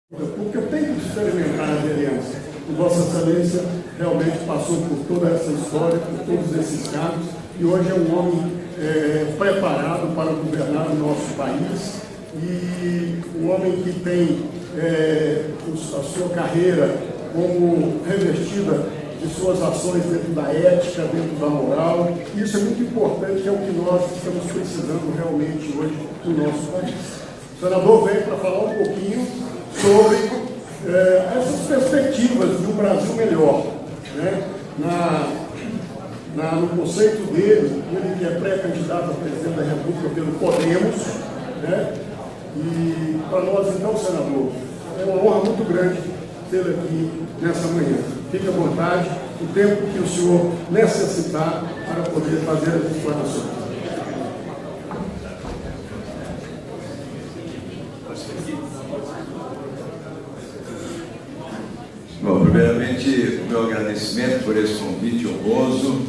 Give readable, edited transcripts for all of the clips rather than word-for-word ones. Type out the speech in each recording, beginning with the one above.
Porque eu tenho que experimentar a vereança. E Vossa Excelência realmente passou por toda essa história, por todos esses cargos, e hoje é um homem preparado para governar o nosso país, e um homem que tem a sua carreira como revestida de suas ações dentro da ética, dentro da moral. Isso é muito importante, é o que nós estamos precisando realmente hoje no nosso país. O senador veio para falar um pouquinho sobre essas perspectivas de um Brasil melhor, né? No conceito dele, ele que é pré-candidato a presidente da República pelo Podemos, né? E para nós, então, senador, é uma honra muito grande tê-lo aqui nessa manhã. Fique à vontade, o tempo que o senhor necessitar para poder fazer as explanações. Bom, primeiramente, o meu agradecimento por esse convite honroso.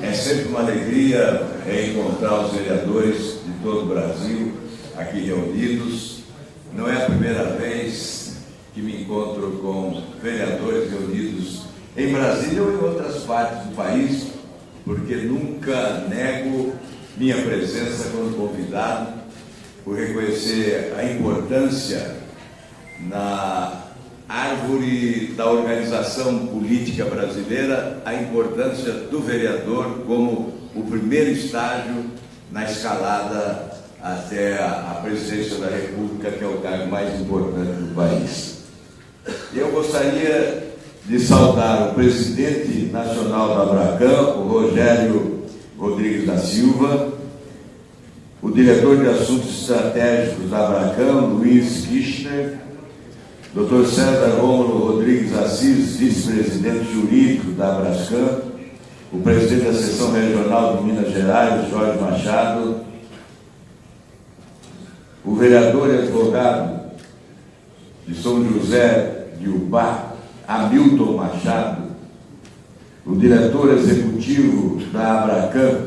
É sempre uma alegria reencontrar os vereadores de todo o Brasil aqui reunidos. Não é a primeira vez que me encontro com vereadores reunidos em Brasília ou em outras partes do país, porque nunca nego minha presença quando convidado, por reconhecer a importância na árvore da organização política brasileira, a importância do vereador como o primeiro estágio na escalada até a presidência da República, que é o cargo mais importante do país. Eu gostaria de saudar o presidente nacional da Abracam, o Rogério Rodrigues da Silva, o diretor de assuntos estratégicos da Abracam, Luiz Kirchner, Dr. César Rômulo Rodrigues Assis, vice-presidente jurídico da Abrascan, o presidente da seção regional de Minas Gerais, Jorge Machado, o vereador e advogado de São José de Ubá, Hamilton Machado, o diretor executivo da Abracam,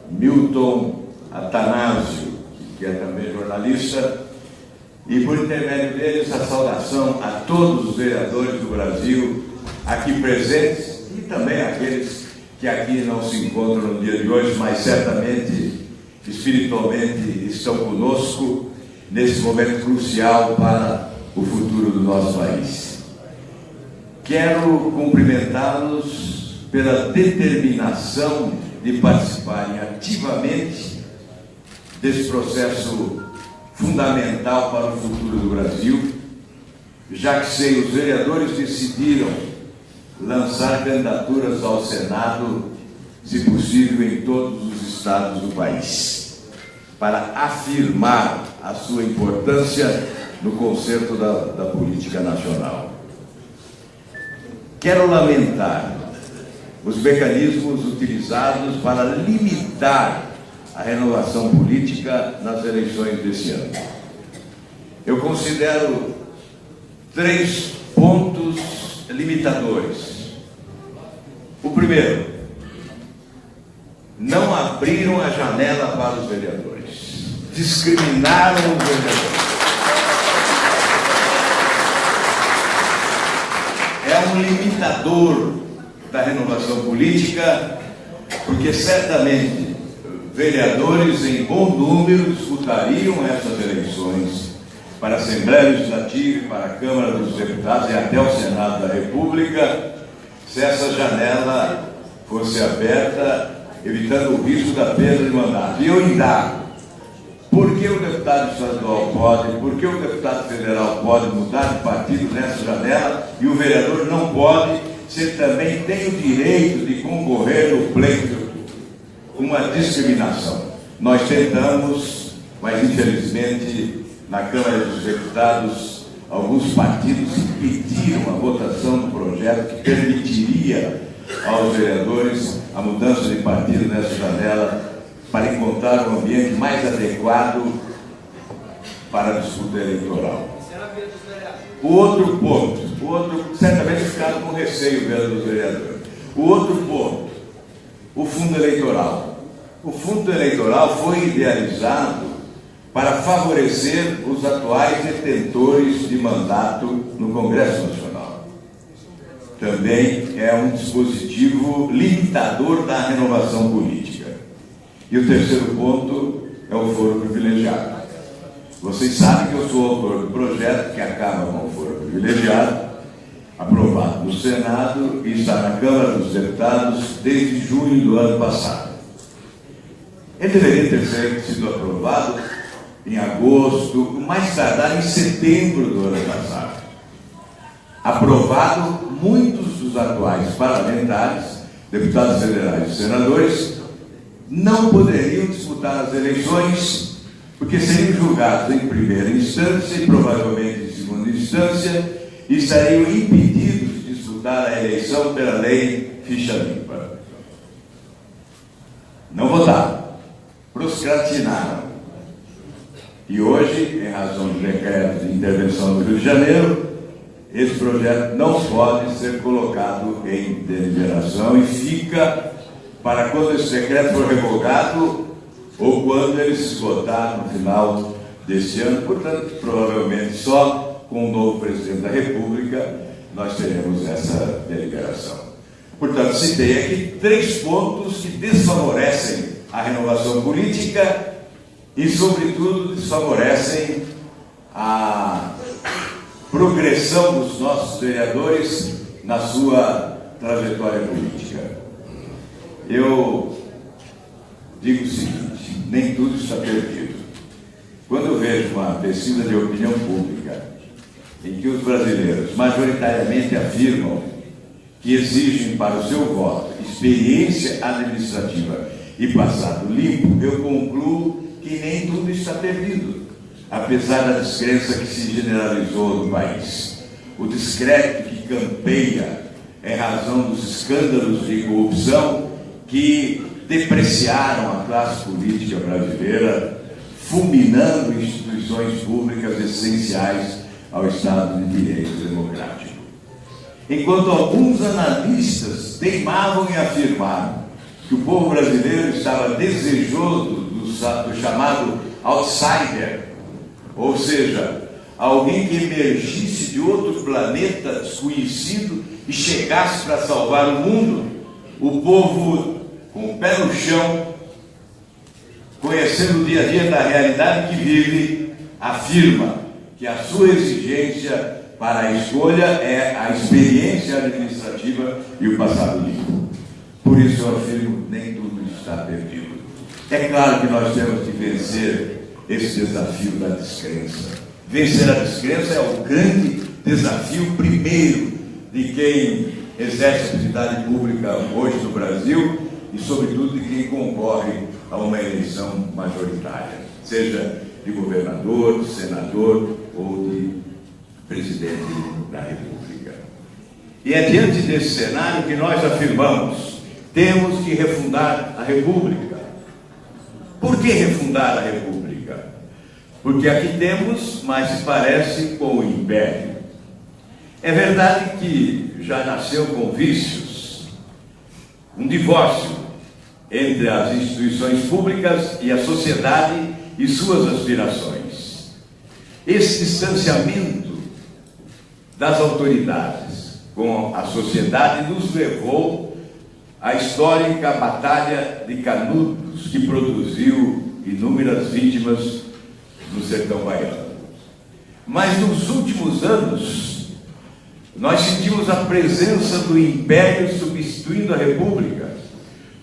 Milton Atanásio, que é também jornalista, e por intermédio deles a saudação a todos os vereadores do Brasil aqui presentes e também aqueles que aqui não se encontram no dia de hoje, mas certamente, espiritualmente, estão conosco nesse momento crucial para o futuro do nosso país. Quero cumprimentá-los pela determinação de participarem ativamente desse processo fundamental para o futuro do Brasil, já que os vereadores decidiram lançar candidaturas ao Senado, se possível, em todos os estados do país, para afirmar a sua importância no concerto da política nacional. Quero lamentar os mecanismos utilizados para limitar a renovação política nas eleições desse ano. Eu considero 3 pontos limitadores. O primeiro, não abriram a janela para os vereadores, discriminaram os vereadores. É um limitador da renovação política, porque certamente vereadores em bom número disputariam essas eleições para a Assembleia Legislativa, para a Câmara dos Deputados e até o Senado da República, se essa janela fosse aberta, evitando o risco da perda de mandato. E eu indago, por que o deputado estadual pode, por que o deputado federal pode mudar de partido nessa janela e o vereador não pode, se ele também tem o direito de concorrer no pleito de outubro? Uma discriminação. Nós tentamos, mas infelizmente na Câmara dos Deputados alguns partidos impediram a votação do projeto que permitiria aos vereadores a mudança de partido nessa janela para encontrar um ambiente mais adequado para a disputa eleitoral. O outro ponto, certamente ficaram com receio vendo dos vereadores. O outro ponto, o fundo eleitoral. O fundo eleitoral foi idealizado para favorecer os atuais detentores de mandato no Congresso Nacional. Também é um dispositivo limitador da renovação política. E o terceiro ponto é o foro privilegiado. Vocês sabem que eu sou autor do projeto que acaba com o foro privilegiado, aprovado no Senado e está na Câmara dos Deputados desde junho do ano passado. Ele deveria ter sido aprovado em agosto, mais tardar em setembro do ano passado. Aprovado, muitos dos atuais parlamentares, deputados federais e senadores, não poderiam disputar as eleições porque seriam julgados em primeira instância e provavelmente em segunda instância e estariam impedidos de disputar a eleição pela lei ficha limpa. Não votaram, procrastinaram. E hoje, em razão do decreto de intervenção do Rio de Janeiro, esse projeto não pode ser colocado em deliberação e fica para quando esse decreto for revogado ou quando ele se esgotar no final deste ano. Portanto, provavelmente só com o novo presidente da República nós teremos essa deliberação. Portanto, citei aqui 3 pontos que desfavorecem a renovação política e, sobretudo, desfavorecem a progressão dos nossos vereadores na sua trajetória política. Eu digo o seguinte: nem tudo está perdido. Quando eu vejo uma pesquisa de opinião pública em que os brasileiros majoritariamente afirmam que exigem para o seu voto experiência administrativa e passado limpo, eu concluo que nem tudo está perdido, apesar da descrença que se generalizou no país. O descrédito que campeia em razão dos escândalos de corrupção que depreciaram a classe política brasileira, fulminando instituições públicas essenciais ao Estado de Direito democrático. Enquanto alguns analistas teimavam em afirmar que o povo brasileiro estava desejoso do chamado outsider, ou seja, alguém que emergisse de outro planeta desconhecido e chegasse para salvar o mundo, o povo, com o pé no chão, conhecendo o dia a dia da realidade que vive, afirma que a sua exigência para a escolha é a experiência administrativa e o passado limpo. Por isso eu afirmo, nem tudo está perdido. É claro que nós temos que vencer esse desafio da descrença. Vencer a descrença é o grande desafio primeiro de quem exerce atividade pública hoje no Brasil e, sobretudo, de quem concorre a uma eleição majoritária, seja de governador, senador ou de presidente da República. E é diante desse cenário que nós afirmamos: temos que refundar a República. Por que refundar a República? Porque aqui temos, mas se parece com o Império. É verdade que já nasceu com vícios, um divórcio entre as instituições públicas e a sociedade e suas aspirações. Esse distanciamento das autoridades com a sociedade nos levou à histórica Batalha de Canudos, que produziu inúmeras vítimas no sertão baiano. Mas nos últimos anos, nós sentimos a presença do Império substituindo a República,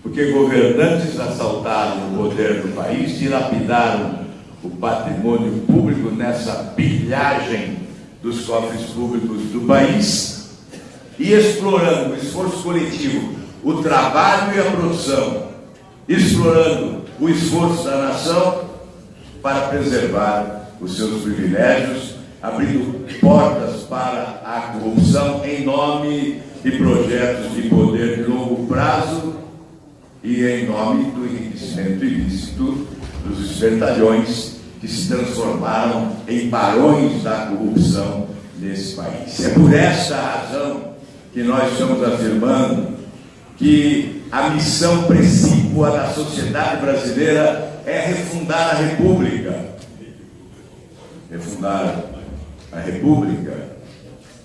porque governantes assaltaram o poder do país, dilapidaram o patrimônio público nessa pilhagem dos cofres públicos do país e explorando o esforço coletivo, o trabalho e a produção, explorando o esforço da nação para preservar os seus privilégios, abrindo portas para a corrupção em nome de projetos de poder de longo prazo e em nome do enriquecimento ilícito dos espertalhões que se transformaram em barões da corrupção nesse país. É por essa razão que nós estamos afirmando que a missão precípua da sociedade brasileira é refundar a República. refundar a República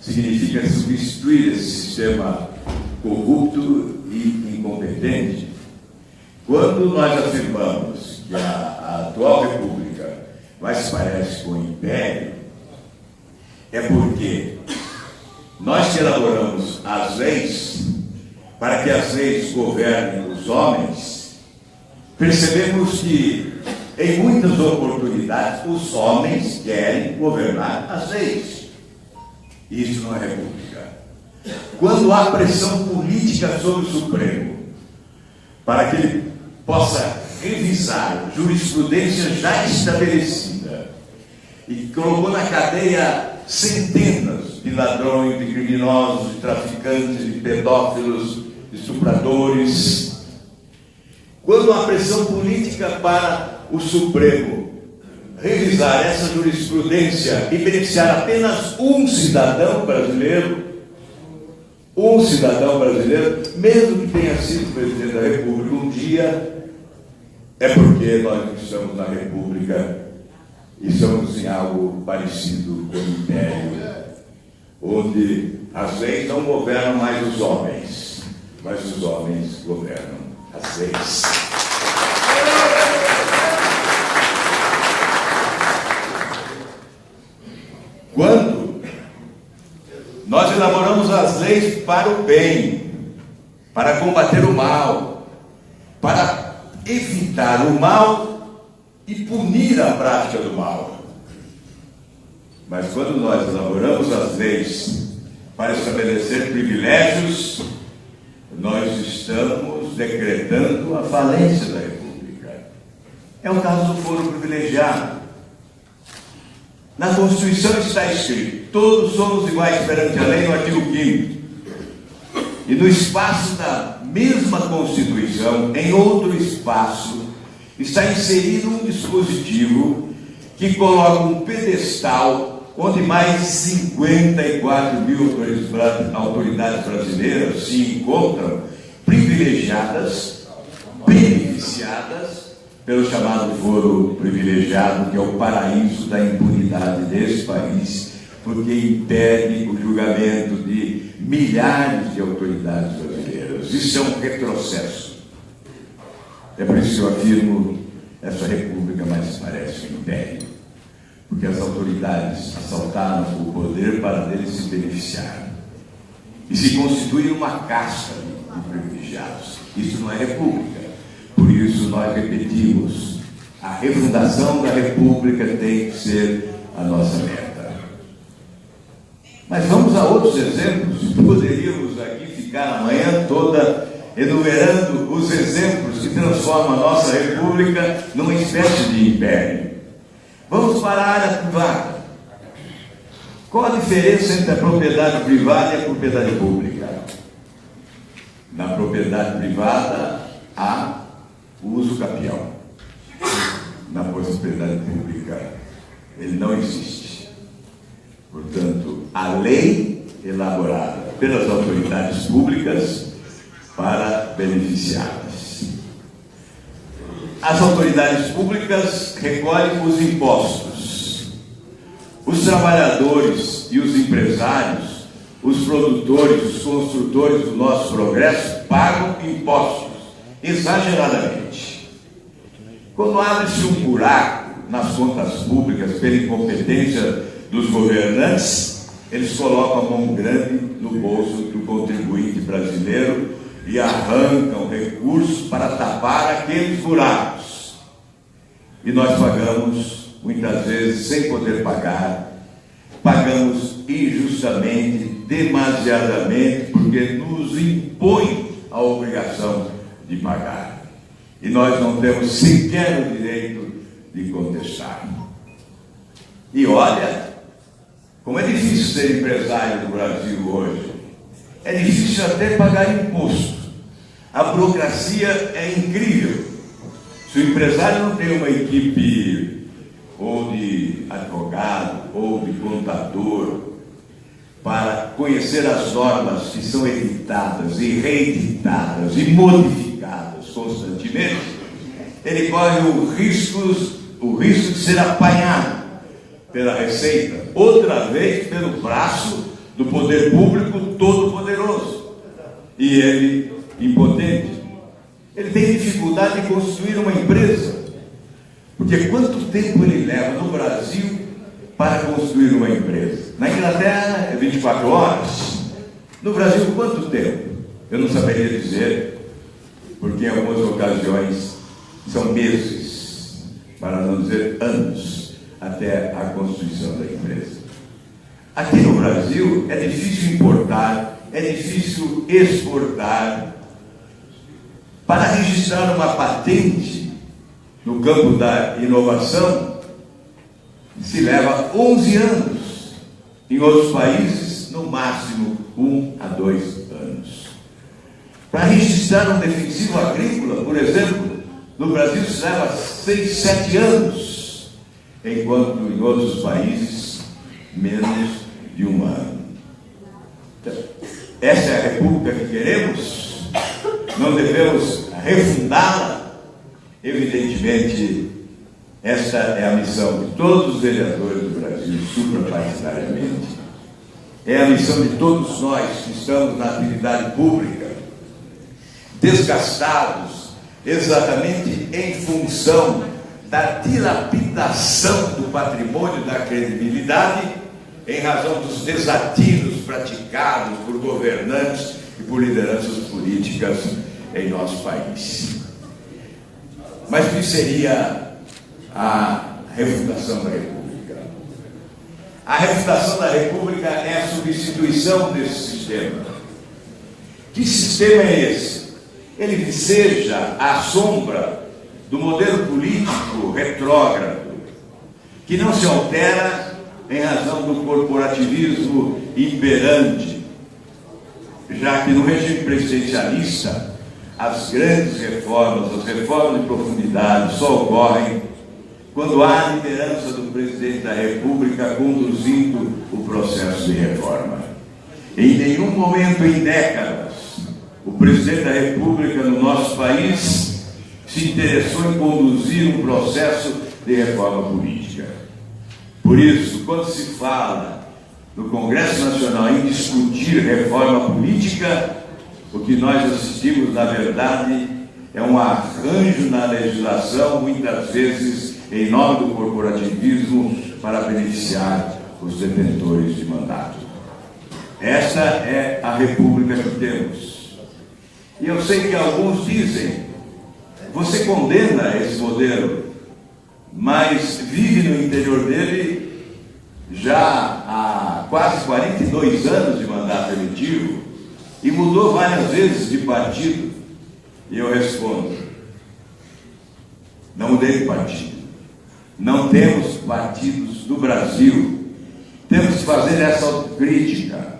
significa substituir esse sistema corrupto e incompetente. Quando nós afirmamos que a atual República mais se parece com o Império, é porque nós que elaboramos as leis, para que as leis governem os homens, percebemos que, em muitas oportunidades, os homens querem governar as leis. Isso não é República. Quando há pressão política sobre o Supremo, para que ele possa revisar jurisprudência já estabelecida, e colocou na cadeia centenas de ladrões, de criminosos, de traficantes, de pedófilos, de estupradores. Quando há pressão política para o Supremo revisar essa jurisprudência e beneficiar apenas um cidadão brasileiro, mesmo que tenha sido presidente da República um dia, é porque nós não estamos na República e estamos em algo parecido com o Império, onde as leis não governam mais os homens, mas os homens governam as leis. Quando nós elaboramos as leis para o bem, para combater o mal, para evitar o mal e punir a prática do mal. Mas quando nós elaboramos as leis para estabelecer privilégios, nós estamos decretando a falência da República. É o caso do foro privilegiado. Na Constituição está escrito: todos somos iguais perante a lei, no artigo 5º. E no espaço da mesma Constituição, em outro espaço, está inserido um dispositivo que coloca um pedestal onde mais de 54 mil autoridades brasileiras se encontram privilegiadas, beneficiadas pelo chamado foro privilegiado, que é o paraíso da impunidade desse país, porque impede o julgamento de milhares de autoridades brasileiras. Isso é um retrocesso. É por isso que eu afirmo: essa república mais se parece com o Império, porque as autoridades assaltaram o poder para deles se beneficiar e se constituem uma casta de privilegiados. Isso não é república. Por isso nós repetimos: a refundação da República tem que ser a nossa meta. Mas vamos a outros exemplos. Poderíamos aqui ficar a manhã toda enumerando os exemplos que transformam a nossa República numa espécie de império. Vamos para a área privada. Qual a diferença entre a propriedade privada e a propriedade pública? Na propriedade privada há o uso capião. Na propriedade pública ele não existe. Portanto, a lei elaborada pelas autoridades públicas para beneficiá-las. As autoridades públicas recolhem os impostos. Os trabalhadores e os empresários, os produtores, os construtores do nosso progresso pagam impostos exageradamente. Quando abre-se um buraco nas contas públicas pela incompetência dos governantes, eles colocam a mão grande no bolso do contribuinte brasileiro e arrancam recursos para tapar aqueles buracos. E nós pagamos, muitas vezes, sem poder pagar, pagamos injustamente, demasiadamente, porque nos impõe a obrigação de pagar. E nós não temos sequer o direito de contestar. E olha, como é difícil ser empresário no Brasil hoje. É difícil até pagar imposto. A burocracia é incrível. Se o empresário não tem uma equipe ou de advogado ou de contador para conhecer as normas que são editadas e reeditadas e modificadas constantemente, ele corre o risco de ser apanhado pela Receita, outra vez pelo braço do poder público todo-poderoso. E ele, impotente, ele tem dificuldade de construir uma empresa. Porque quanto tempo ele leva no Brasil para construir uma empresa? Na Inglaterra é 24 horas. No Brasil, quanto tempo? Eu não saberia dizer, porque em algumas ocasiões são meses, para não dizer anos, até a constituição da empresa. Aqui no Brasil é difícil importar, é difícil exportar. Para registrar uma patente no campo da inovação, se leva 11 anos. Em outros países, no máximo 1 a 2 anos. Para registrar um defensivo agrícola, por exemplo, no Brasil se leva 6, 7 anos, enquanto em outros países, menos de 1 ano. Essa é a república que queremos? Não devemos refundá-la? Evidentemente, esta é a missão de todos os vereadores do Brasil, suprapartidariamente. É a missão de todos nós que estamos na atividade pública, desgastados exatamente em função da dilapidação do patrimônio da credibilidade, em razão dos desatinos praticados por governantes e por lideranças políticas em nosso país. Mas o que seria a refundação da República? A refundação da República é a substituição desse sistema. Que sistema é esse? Ele seja a sombra do modelo político retrógrado, que não se altera em razão do corporativismo imperante, já que no regime presidencialista as grandes reformas, as reformas de profundidade só ocorrem quando há a liderança do presidente da República conduzindo o processo de reforma. Em nenhum momento em décadas o presidente da República no nosso país se interessou em conduzir um processo de reforma política. Por isso, quando se fala no Congresso Nacional em discutir reforma política, o que nós assistimos, na verdade, é um arranjo na legislação, muitas vezes em nome do corporativismo, para beneficiar os detentores de mandato. Essa é a república que temos. E eu sei que alguns dizem: você condena esse modelo, mas vive no interior dele já há quase 42 anos de mandato eletivo e mudou várias vezes de partido. E eu respondo: não mudei de partido. Não temos partidos no Brasil. Temos que fazer essa autocrítica.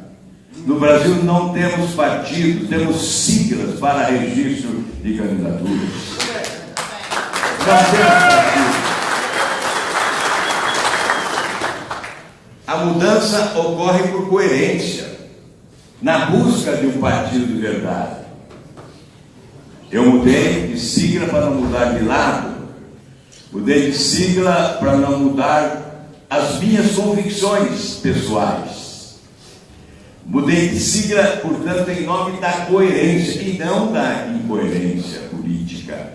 No Brasil não temos partidos, temos siglas para registro de candidaturas. Não temos partidos. A mudança ocorre por coerência, na busca de um partido de verdade. Eu mudei de sigla para não mudar de lado. Mudei de sigla para não mudar as minhas convicções pessoais. Mudei de sigla, portanto, em nome da coerência e não da incoerência política.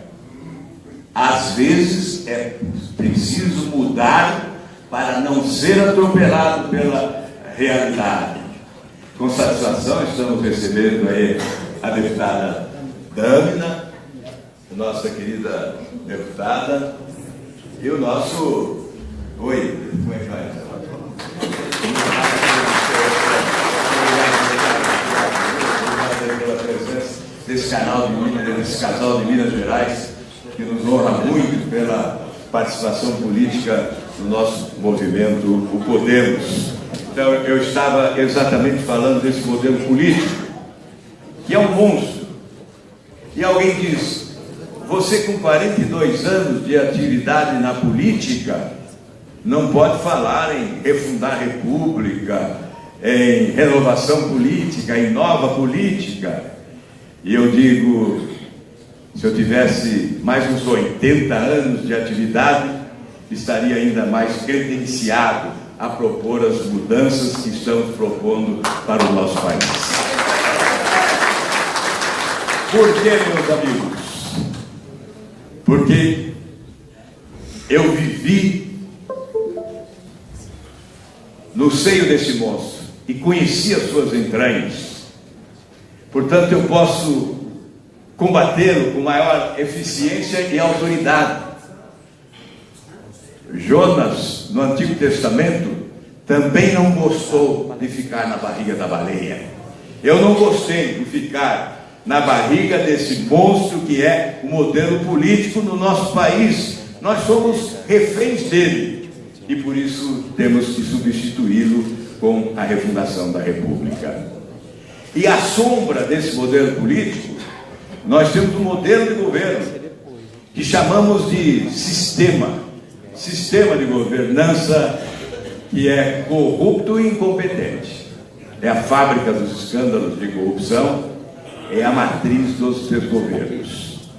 Às vezes é preciso mudar para não ser atropelado pela realidade. Com satisfação estamos recebendo aí a deputada Dâmina, nossa querida deputada, e o nosso... Oi, como é que vai? Obrigado pela presença desse canal de Minas, desse casal de Minas Gerais, que nos honra muito pela participação política no nosso movimento, o Podemos. Então, eu estava exatamente falando desse modelo político, que é um monstro. E alguém diz: você com 42 anos de atividade na política não pode falar em refundar a república, em renovação política, em nova política. E eu digo, se eu tivesse mais uns 80 anos de atividade, estaria ainda mais credenciado a propor as mudanças que estamos propondo para o nosso país. Por que, meus amigos? Porque eu vivi no seio desse monstro e conheci as suas entranhas. Portanto, eu posso combatê-lo com maior eficiência e autoridade. Jonas, no Antigo Testamento, também não gostou de ficar na barriga da baleia. Eu não gostei de ficar na barriga desse monstro que é o modelo político no nosso país. Nós somos reféns dele e por isso temos que substituí-lo com a refundação da República. E à sombra desse modelo político, nós temos um modelo de governo que chamamos de sistema de governança que é corrupto e incompetente. É a fábrica dos escândalos de corrupção, é a matriz dos desgovernos.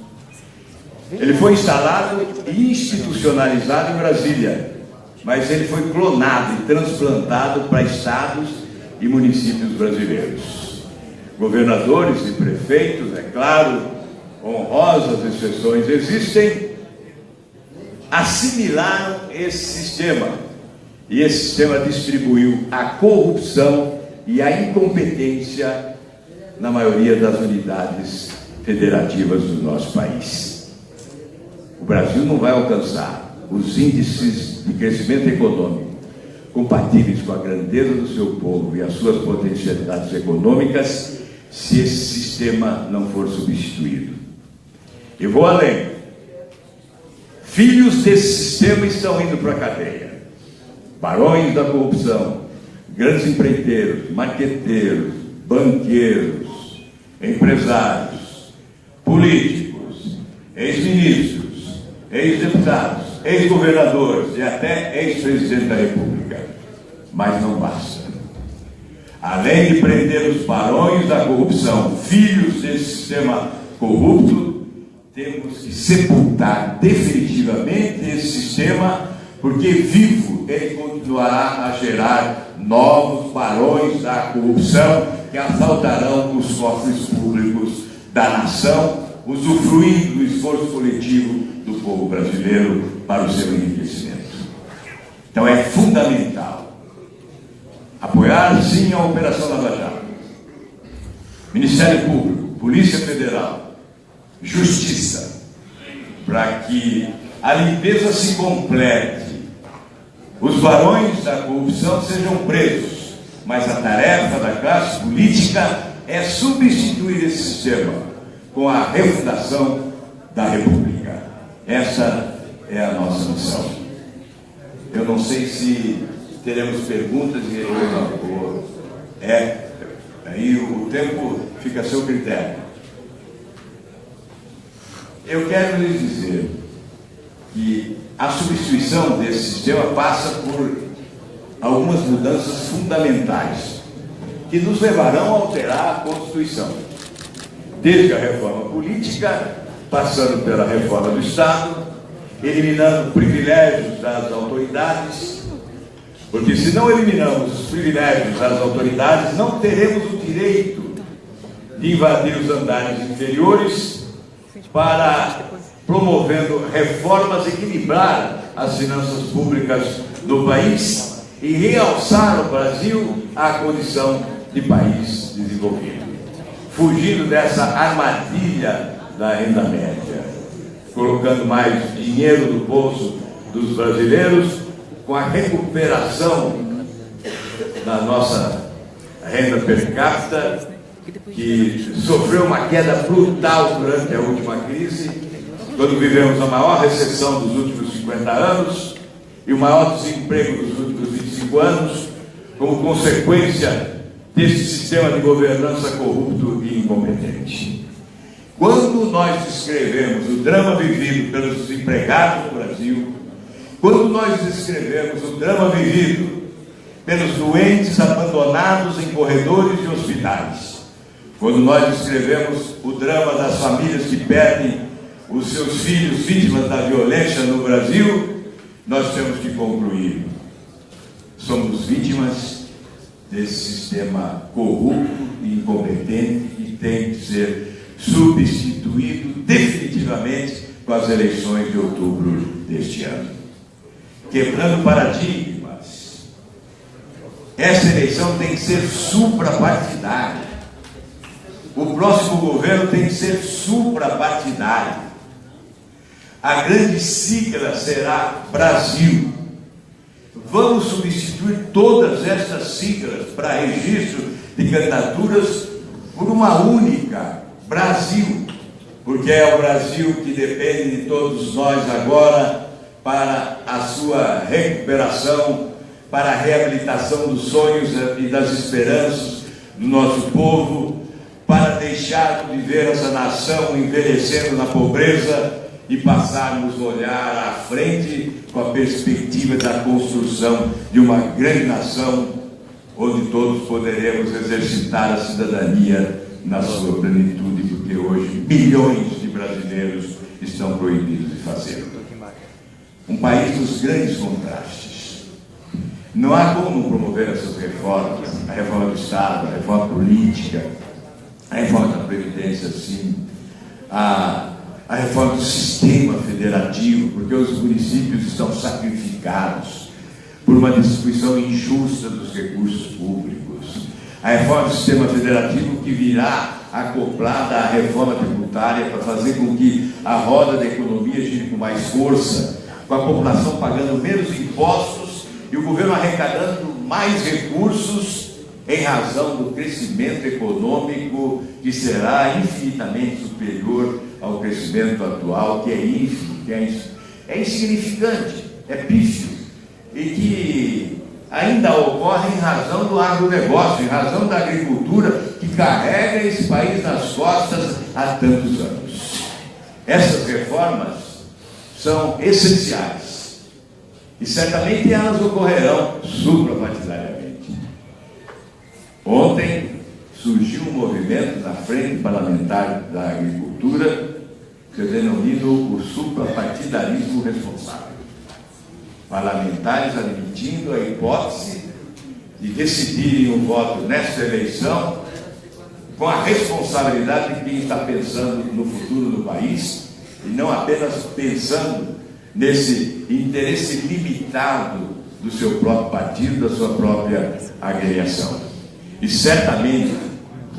Ele foi instalado e institucionalizado em Brasília, mas ele foi clonado e transplantado para estados e municípios brasileiros. Governadores e prefeitos, é claro, honrosas exceções existem, assimilaram esse sistema, e esse sistema distribuiu a corrupção e a incompetência na maioria das unidades federativas do nosso país. O Brasil não vai alcançar os índices de crescimento econômico compatíveis com a grandeza do seu povo e as suas potencialidades econômicas se esse sistema não for substituído. Eu vou além. Filhos desse sistema estão indo para a cadeia. Barões da corrupção, grandes empreiteiros, marqueteiros, banqueiros, empresários, políticos, ex-ministros, ex-deputados, ex-governadores e até ex-presidente da República. Mas não basta. Além de prender os barões da corrupção, filhos desse sistema corrupto, temos que sepultar definitivamente esse sistema, porque vivo ele continuará a gerar novos barões da corrupção que assaltarão os cofres públicos da nação, usufruindo do esforço coletivo do povo brasileiro para o seu enriquecimento. Então é fundamental apoiar sim a Operação Lava Jato, Ministério Público, Polícia Federal, Justiça, para que a limpeza se complete, os barões da corrupção sejam presos, mas a tarefa da classe política é substituir esse sistema com a refundação da República. Essa é a nossa missão. Eu não sei se teremos perguntas e aí o tempo fica a seu critério. Eu quero lhes dizer que a substituição desse sistema passa por algumas mudanças fundamentais que nos levarão a alterar a Constituição, desde a reforma política, passando pela reforma do Estado, eliminando privilégios das autoridades, porque se não eliminamos os privilégios das autoridades, não teremos o direito de invadir os andares inferiores para, promovendo reformas, equilibrar as finanças públicas do país e realçar o Brasil à condição de país desenvolvido, fugindo dessa armadilha da renda média, colocando mais dinheiro no bolso dos brasileiros, com a recuperação da nossa renda per capita, que sofreu uma queda brutal durante a última crise, quando vivemos a maior recessão dos últimos 50 anos e o maior desemprego dos últimos 25 anos, como consequência desse sistema de governança corrupto e incompetente. Quando nós descrevemos o drama vivido pelos desempregados no Brasil, quando nós descrevemos o drama vivido pelos doentes abandonados em corredores de hospitais, quando nós descrevemos o drama das famílias que perdem os seus filhos vítimas da violência no Brasil, nós temos que concluir: somos vítimas desse sistema corrupto e incompetente que tem que ser substituído definitivamente com as eleições de outubro deste ano. Quebrando paradigmas, essa eleição tem que ser suprapartidária. O próximo governo tem que ser suprapartidário. A grande sigla será Brasil. Vamos substituir todas essas siglas para registro de candidaturas por uma única: Brasil, porque é o Brasil que depende de todos nós agora para a sua recuperação, para a reabilitação dos sonhos e das esperanças do nosso povo, para deixar de ver essa nação envelhecendo na pobreza e passarmos a olhar à frente com a perspectiva da construção de uma grande nação, onde todos poderemos exercitar a cidadania na sua plenitude, porque hoje milhões de brasileiros estão proibidos de fazê-lo. Um país dos grandes contrastes. Não há como promover essas reformas: a reforma do Estado, a reforma política, a reforma da Previdência, sim, a reforma do sistema federativo, porque os municípios estão sacrificados por uma distribuição injusta dos recursos públicos. A reforma do sistema federativo que virá acoplada à reforma tributária para fazer com que a roda da economia gire com mais força, com a população pagando menos impostos e o governo arrecadando mais recursos em razão do crescimento econômico que será infinitamente superior ao crescimento atual, que é ínfimo, que é insignificante, é pífio, e que ainda ocorre em razão do agronegócio, em razão da agricultura que carrega esse país nas costas há tantos anos. Essas reformas são essenciais e certamente elas ocorrerão suprapartidariamente. Ontem surgiu um movimento na Frente Parlamentar da Agricultura que eu denomino o suprapartidarismo responsável. Parlamentares admitindo a hipótese de decidirem um voto nesta eleição com a responsabilidade de quem está pensando no futuro do país e não apenas pensando nesse interesse limitado do seu próprio partido, da sua própria agremiação. E certamente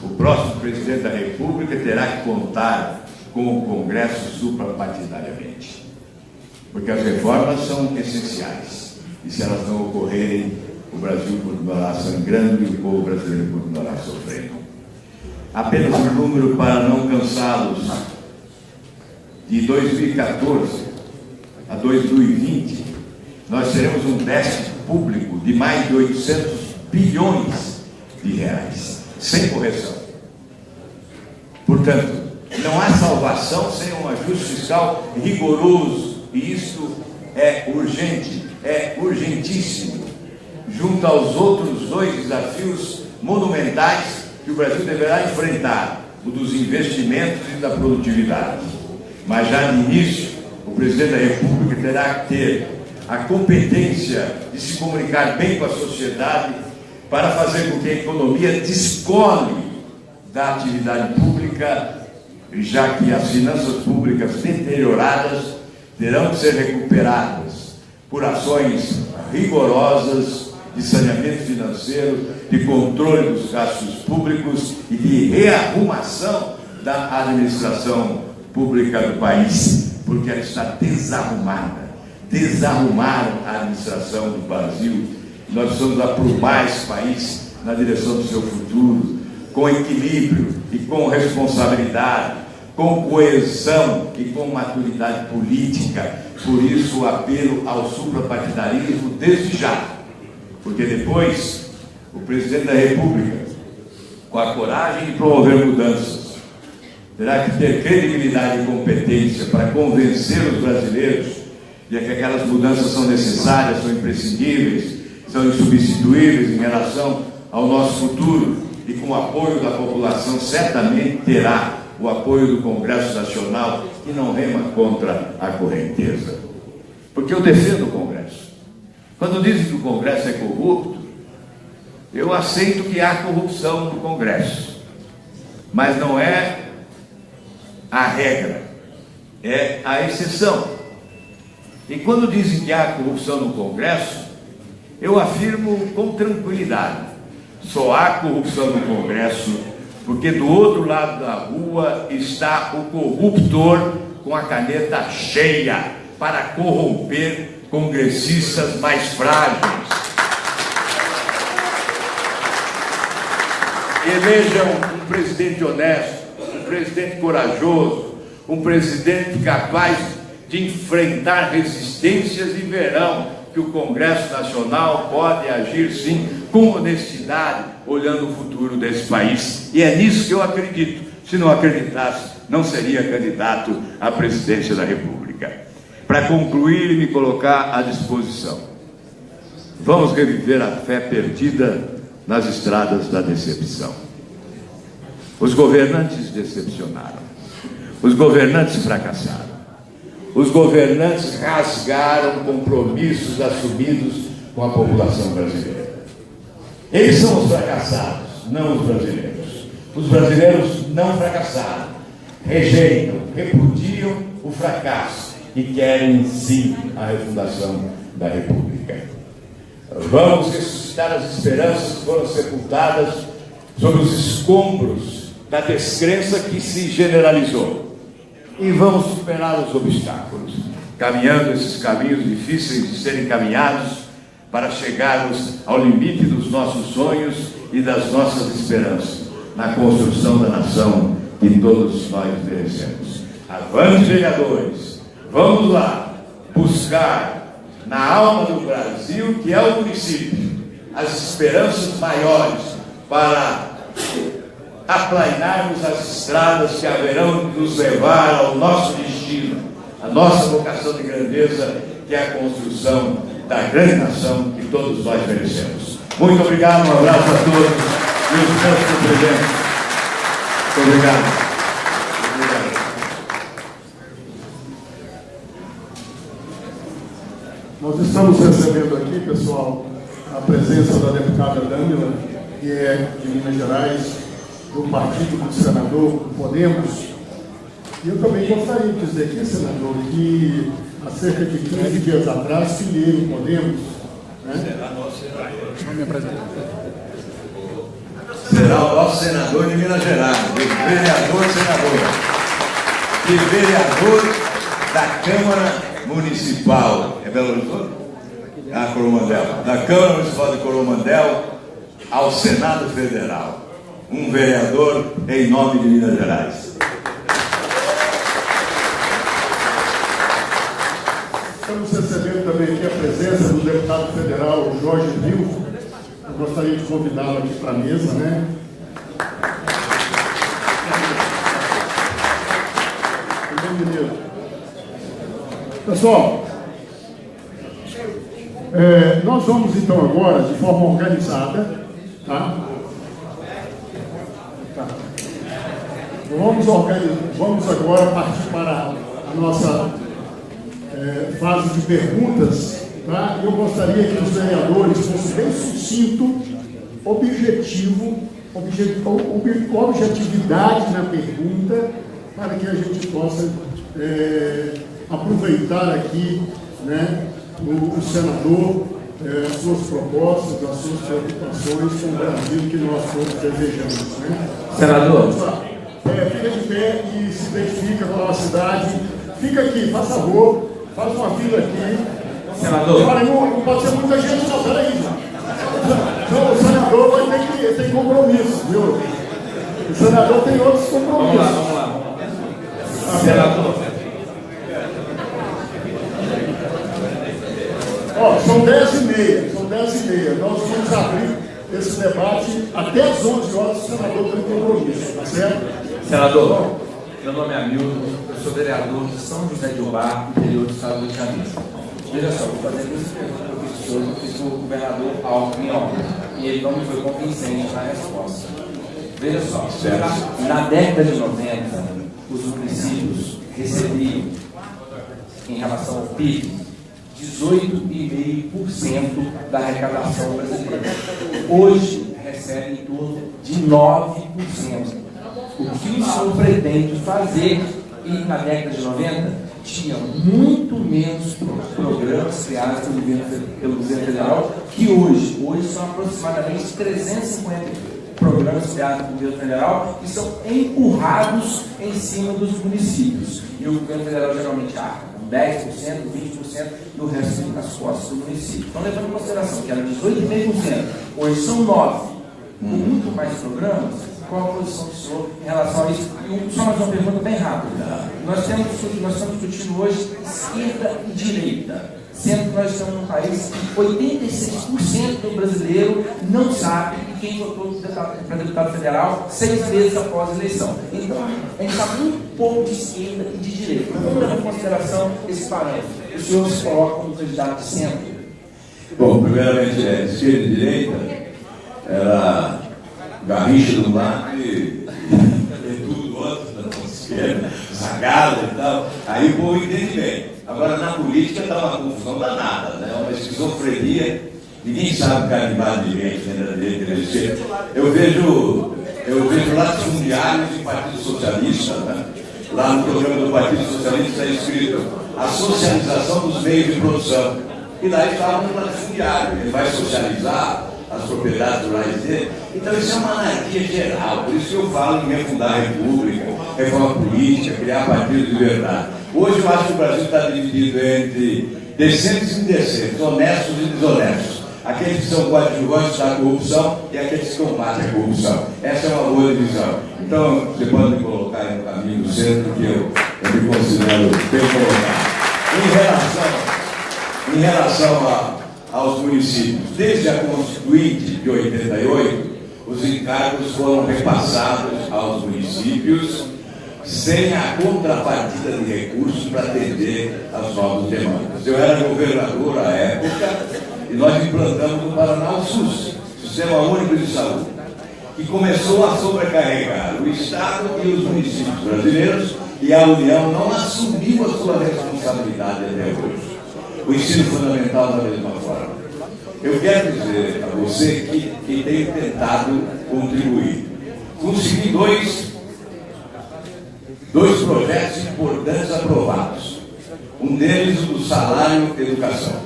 o próximo presidente da República terá que contar com o Congresso suprapartidariamente, porque as reformas são essenciais e se elas não ocorrerem, o Brasil continuará sangrando e o povo brasileiro continuará sofrendo. Apenas um número para não cansá-los: de 2014 a 2020 nós teremos um déficit público de mais de 800 bilhões de reais, sem correção. Portanto, não há salvação sem um ajuste fiscal rigoroso, e isto é urgente, é urgentíssimo, junto aos outros dois desafios monumentais que o Brasil deverá enfrentar: o dos investimentos e da produtividade. Mas já de início, o presidente da República terá que ter a competência de se comunicar bem com a sociedade para fazer com que a economia descole da atividade pública, já que as finanças públicas deterioradas terão que ser recuperadas por ações rigorosas de saneamento financeiro, de controle dos gastos públicos e de rearrumação da administração pública do país, porque ela está desarrumada. Desarrumaram a administração do Brasil. Nós precisamos aprumar esse país na direção do seu futuro, com equilíbrio e com responsabilidade, com coesão e com maturidade política. Por isso o apelo ao suprapartidarismo desde já, porque depois o presidente da República, com a coragem de promover mudanças, terá que ter credibilidade e competência para convencer os brasileiros de que aquelas mudanças são necessárias, são imprescindíveis, são insubstituíveis em relação ao nosso futuro, e com o apoio da população certamente terá o apoio do Congresso Nacional, que não rema contra a correnteza. Porque eu defendo o Congresso. Quando dizem que o Congresso é corrupto, eu aceito que há corrupção no Congresso, mas não é a regra, é a exceção. E quando dizem que há corrupção no Congresso, eu afirmo com tranquilidade: só há corrupção no Congresso porque do outro lado da rua está o corruptor com a caneta cheia para corromper congressistas mais frágeis. Elejam um presidente honesto, um presidente corajoso, um presidente capaz de enfrentar resistências e verão que o Congresso Nacional pode agir sim com honestidade, olhando o futuro desse país. E é nisso que eu acredito. Se não acreditasse, não seria candidato à presidência da República. Para concluir e me colocar à disposição, vamos reviver a fé perdida nas estradas da decepção. Os governantes decepcionaram, os governantes fracassaram, os governantes rasgaram compromissos assumidos com a população brasileira. Eles são os fracassados, não os brasileiros. Os brasileiros não fracassaram, rejeitam, repudiam o fracasso e querem sim a refundação da República. Vamos ressuscitar as esperanças que foram sepultadas sobre os escombros da descrença que se generalizou. E vamos superar os obstáculos, caminhando esses caminhos difíceis de serem caminhados para chegarmos ao limite dos nossos sonhos e das nossas esperanças, na construção da nação que todos nós merecemos. Avante, vereadores! Vamos lá buscar na alma do Brasil, que é o município, as esperanças maiores para aplainarmos as estradas que haverão de nos levar ao nosso destino, a nossa vocação de grandeza, que é a construção da grande nação que todos nós merecemos. Muito obrigado, um abraço a todos e os meus cumprimentos. Muito obrigado. Nós estamos recebendo aqui, pessoal, a presença da deputada Dâmila, que é de Minas Gerais, do partido do senador Podemos. E eu também gostaria de dizer aqui, senador, que há cerca de 15 dias atrás filiei o Podemos. Será nosso senador. Será o nosso senador de Minas Gerais, o vereador senador. E vereador da Câmara Municipal, é Belo Horizonte? Ah, Coromandel. Da Câmara Municipal de Coromandel ao Senado Federal. Um vereador em nome de Minas Gerais. Estamos recebendo também aqui a presença do deputado federal Jorge Vilso. Eu gostaria de convidá-lo aqui para a mesa, né? Pessoal, nós vamos então agora, de forma organizada, tá? Vamos agora partir para a nossa fase de perguntas, tá? Eu gostaria que os vereadores fossem bem sucinto, objetividade na pergunta, para que a gente possa aproveitar aqui, né, o senador, as suas propostas, as suas preocupações com o Brasil que nós todos desejamos, né? Senador. Fica de pé e se identifica com a cidade. Fica aqui, faz favor, faz uma fila aqui. Senador. Olha, não pode ser muita gente, não, peraí. Não, o senador vai ter que ter compromisso, viu? O senador tem outros compromissos. Vamos lá. Senador. Ó, são 10h30, Nós vamos abrir esse debate até às 11 horas, o senador tem compromisso, tá certo? Senador, meu nome é Hamilton, eu sou vereador de São José de Ubá, interior do estado do Rio de Janeiro. Veja só, vou fazer duas perguntas para o senhor, eu fiz o governador Alckmin ontem, e ele não me foi convincente na resposta. Veja só, na década de 90, os municípios recebiam, em relação ao PIB, 18,5% da arrecadação brasileira. Hoje recebe em torno de 9%. O que o senhor pretende fazer? E na década de 90 tinha muito menos programas criados pelo governo federal que hoje. Hoje são aproximadamente 350 programas criados pelo governo federal que são empurrados em cima dos municípios. E o governo federal geralmente arca com 10%, 20% e o resto fica nas costas do município. Então, levando em consideração que era 18,5%, hoje são 9%, com muito mais programas. Qual a posição do senhor em relação a isso? E só mais uma pergunta bem rápida. Nós estamos discutindo hoje esquerda e direita, sendo que nós estamos num país que 86% do brasileiro não sabe quem votou para deputado federal 6 vezes após a eleição. Então, a gente está muito pouco de esquerda e de direita. Vamos levar em consideração esse parâmetro. O senhor se coloca como candidato de centro? Bom, primeiramente, esquerda e direita, era Garrincha do Mato e tudo outro, da esquerda, Zagalo e tal. Aí o povo entende bem. Agora, na política está uma confusão danada, né? Uma esquizofrenia. Ninguém sabe carimbar direito, direita, esquerda. Eu vejo latifundiários de Partido Socialista, né? Lá no programa do Partido Socialista está escrito a socialização dos meios de produção. E lá estava um latifundiário, ele vai socializar as propriedades rurais dele. Então isso é uma anarquia geral, por isso que eu falo em refundar a República, reforma política, criar partido de verdade. Hoje eu acho que o Brasil está dividido entre decentes e indecentes, honestos e desonestos. Aqueles que são coadjuvantes da corrupção e aqueles que combatem a corrupção. Essa é uma boa divisão. Então, você pode me colocar aí no caminho do centro, que eu me considero bem colocado. Em relação aos municípios, desde a Constituinte de 88, os encargos foram repassados aos municípios sem a contrapartida de recursos para atender às novas demandas. Eu era governador à época e nós implantamos no Paraná o SUS, Sistema Único de Saúde, que começou a sobrecarregar o Estado e os municípios brasileiros, e a União não assumiu a sua responsabilidade até hoje. O ensino fundamental da mesma forma. Eu quero dizer a você que tenho tentado contribuir. Consegui dois projetos importantes aprovados. Um deles, o do salário de educação.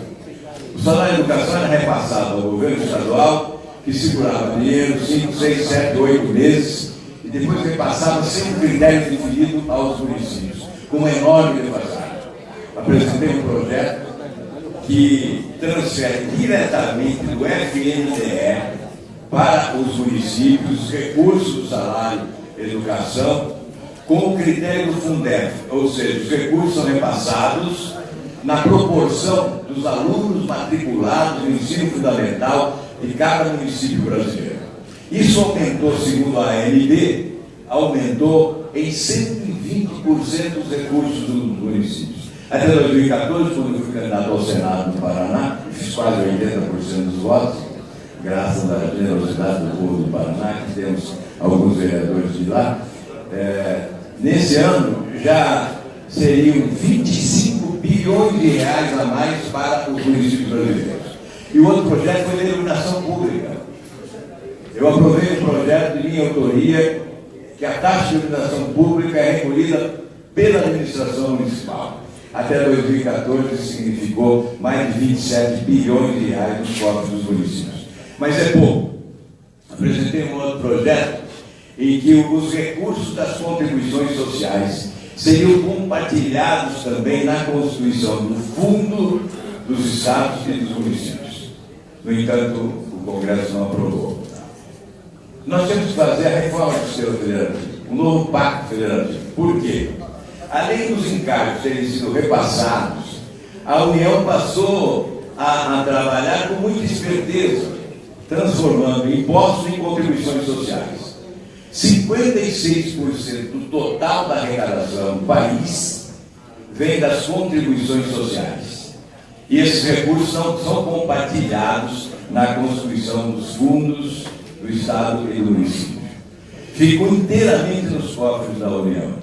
O salário de educação era repassado ao governo estadual, que segurava dinheiro 5, 6, 7, 8 meses, e depois repassava sem um critério definido aos municípios, com uma enorme defasagem. Apresentei um projeto que transfere diretamente do FNDE para os municípios recursos do salário de educação com o critério do Fundef, ou seja, os recursos são repassados na proporção dos alunos matriculados no ensino fundamental de cada município brasileiro. Isso aumentou, segundo a ANB, aumentou em 120% os recursos dos municípios. Até 2014, quando eu fui candidato ao Senado no Paraná, fiz quase 80% dos votos, graças à generosidade do povo do Paraná, que temos alguns vereadores de lá. Nesse ano, já seriam 25 bilhões de reais a mais para os municípios brasileiros. E o outro projeto foi da iluminação pública. Eu aprovei um projeto de minha autoria, que a taxa de iluminação pública é recolhida pela administração municipal. Até 2014 significou mais de 27 bilhões de reais nos cofres dos municípios. Mas é pouco. Apresentei um outro projeto em que os recursos das contribuições sociais seriam compartilhados também na constituição do Fundo dos Estados e dos municípios. No entanto, o Congresso não aprovou. Nós temos que fazer a reforma do sistema federativo, um novo pacto federativo. Por quê? Além dos encargos terem sido repassados, a União passou a trabalhar com muita esperteza, transformando impostos em contribuições sociais. 56% do total da arrecadação do país vem das contribuições sociais. E esses recursos não são compartilhados na constituição dos fundos do Estado e do município. Ficam inteiramente nos cofres da União.